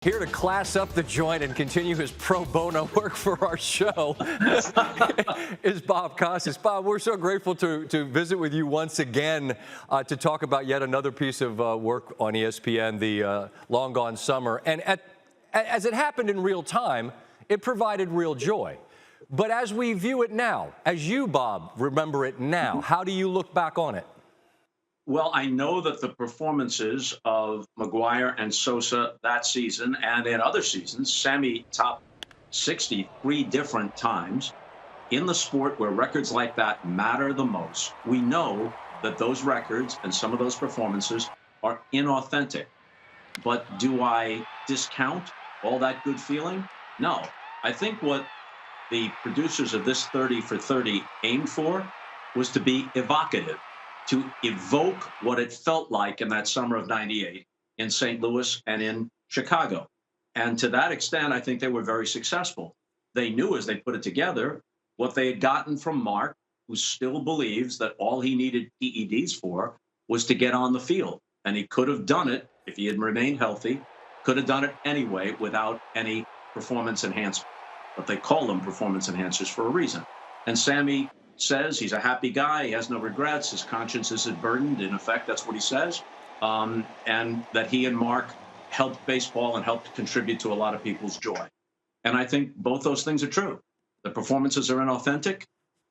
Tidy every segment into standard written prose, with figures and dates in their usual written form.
Here to class up the joint and continue his pro bono work for our show is Bob Costas. Bob, we're so grateful to visit with you once again to talk about yet another piece of work on ESPN, the Long Gone Summer. And as it happened in real time, it provided real joy. But as we view it now, as you, Bob, remember it now, how do you look back on it? Well, I know that the performances of McGwire and Sosa that season and in other seasons, Sammy topped 63 different times in the sport where records like that matter the most. We know that those records and some of those performances are inauthentic. But do I discount all that good feeling? No. I think what the producers of this 30 for 30 aimed for was to be evocative, to evoke what it felt like in that summer of '98 in St. Louis and in Chicago. And to that extent, I think they were very successful. They knew as they put it together what they had gotten from Mark, who still believes that all he needed PEDs for was to get on the field. And he could have done it if he had remained healthy, could have done it anyway without any performance enhancement. But they call them performance enhancers for a reason. And Sammy says he's a happy guy. He has no regrets. His conscience isn't burdened. In effect, that's what he says. And that he and Mark helped baseball and helped contribute to a lot of people's joy. And I think both those things are true. The performances are inauthentic,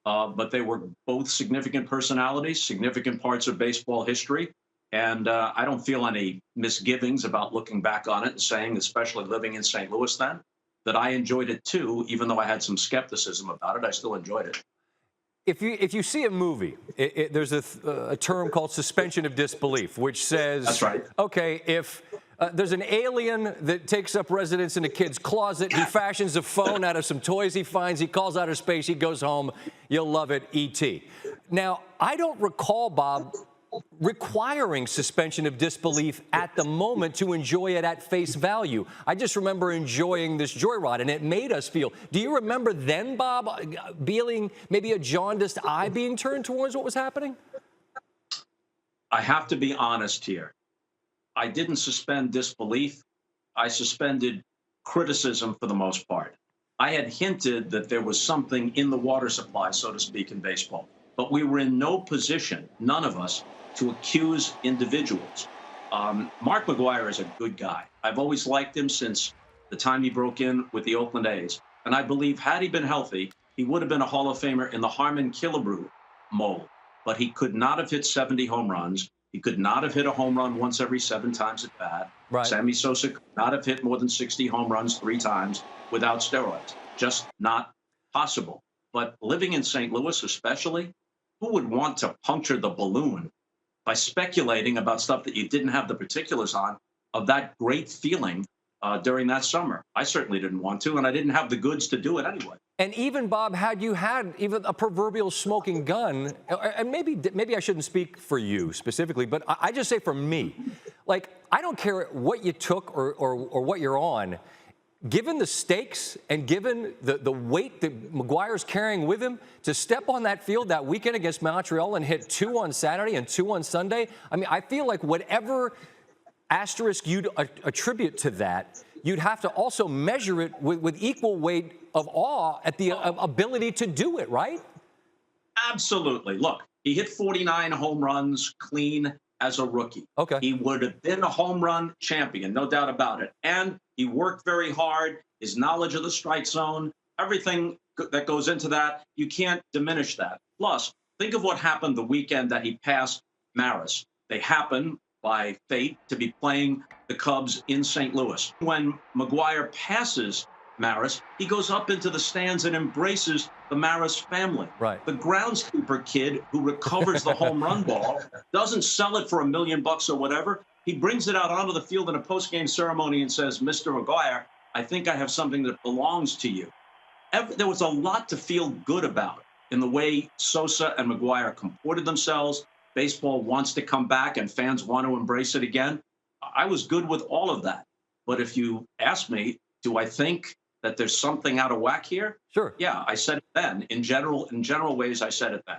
but they were both significant personalities, significant parts of baseball history. And I don't feel any misgivings about looking back on it and saying, especially living in St. Louis then, that I enjoyed it too, even though I had some skepticism about it. I still enjoyed it. If you see a movie, there's a term called suspension of disbelief, which says, that's right. Okay, if there's an alien that takes up residence in a kid's closet, he fashions a phone out of some toys he finds, he calls outer space, he goes home, you'll love it, E.T. Now, I don't recall, Bob, requiring suspension of disbelief at the moment to enjoy it at face value. I just remember enjoying this joyride, and it made us feel. Do you remember then, Bob, feeling maybe a jaundiced eye being turned towards what was happening? I have to be honest here. I didn't suspend disbelief. I suspended criticism for the most part. I had hinted that there was something in the water supply, so to speak, in baseball. But we were in no position, none of us, to accuse individuals. Mark McGwire is a good guy. I've always liked him since the time he broke in with the Oakland A's. And I believe had he been healthy, he would have been a Hall of Famer in the Harmon Killebrew mold. But he could not have hit 70 home runs. He could not have hit a home run once every 7 times at bat. Right. Sammy Sosa could not have hit more than 60 home runs 3 times without steroids. Just not possible. But living in St. Louis especially, who would want to puncture the balloon by speculating about stuff that you didn't have the particulars on of that great feeling during that summer? I certainly didn't want to, and I didn't have the goods to do it anyway. And even, Bob, had you had even a proverbial smoking gun, and maybe I shouldn't speak for you specifically, but I just say for me, like, I don't care what you took or what you're on. Given the stakes and given the weight that McGwire's carrying with him, to step on that field that weekend against Montreal and hit 2 on Saturday and 2 on Sunday, I mean, I feel like whatever asterisk you'd attribute to that, you'd have to also measure it with equal weight of awe at the ability to do it, right? Absolutely. Look, he hit 49 home runs clean as a rookie. Okay. He would have been a home run champion, no doubt about it. And he worked very hard. His knowledge of the strike zone, everything that goes into that, you can't diminish that. Plus, think of what happened the weekend that he passed Maris. They happened by fate to be playing the Cubs in St. Louis. When McGwire passes Maris, he goes up into the stands and embraces the Maris family. Right. The groundskeeper kid who recovers the home run ball doesn't sell it for $1 million or whatever. He brings it out onto the field in a post-game ceremony and says, "Mr. McGwire, I think I have something that belongs to you." There was a lot to feel good about in the way Sosa and McGwire comported themselves. Baseball wants to come back and fans want to embrace it again. I was good with all of that. But if you ask me, do I think that there's something out of whack here? Sure. Yeah, I said it then. In general ways, I said it then.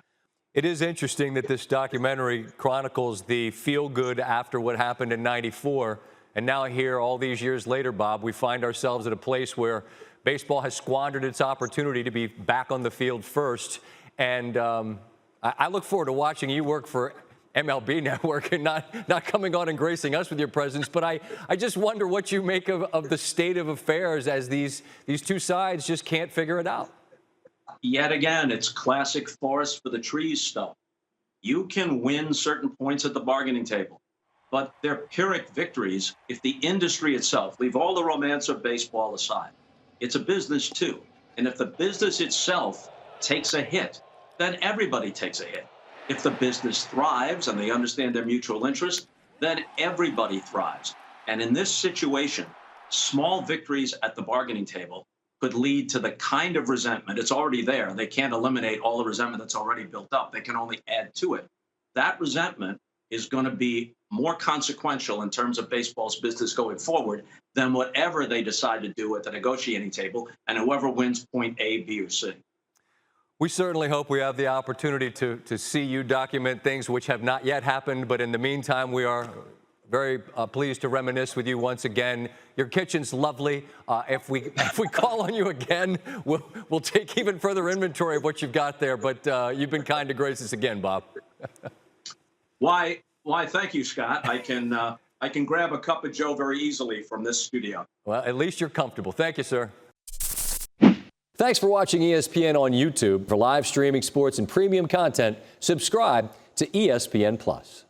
It is interesting that this documentary chronicles the feel-good after what happened in '94, and And now here, all these years later, Bob, we find ourselves at a place where baseball has squandered its opportunity to be back on the field first. And I look forward to watching you work for MLB Network and not coming on and gracing us with your presence. But I just wonder what you make of the state of affairs as these two sides just can't figure it out. Yet again, it's classic forest for the trees stuff. You can win certain points at the bargaining table, but they're Pyrrhic victories if the industry itself, leave all the romance of baseball aside, it's a business too. And if the business itself takes a hit, then everybody takes a hit. If the business thrives and they understand their mutual interest, then everybody thrives. And in this situation, small victories at the bargaining table could lead to the kind of resentment. It's already there. They can't eliminate all the resentment that's already built up. They can only add to it. That resentment is going to be more consequential in terms of baseball's business going forward than whatever they decide to do at the negotiating table and whoever wins point A, B, or C. We certainly hope we have the opportunity to see you document things which have not yet happened. But in the meantime, we are very pleased to reminisce with you once again. Your kitchen's lovely. If we call on you again, we'll take even further inventory of what you've got there. But you've been kind to grace us again, Bob. Why? Thank you, Scott. I can grab a cup of Joe very easily from this studio. Well, at least you're comfortable. Thank you, sir. Thanks for watching ESPN on YouTube. For live streaming sports and premium content, subscribe to ESPN+.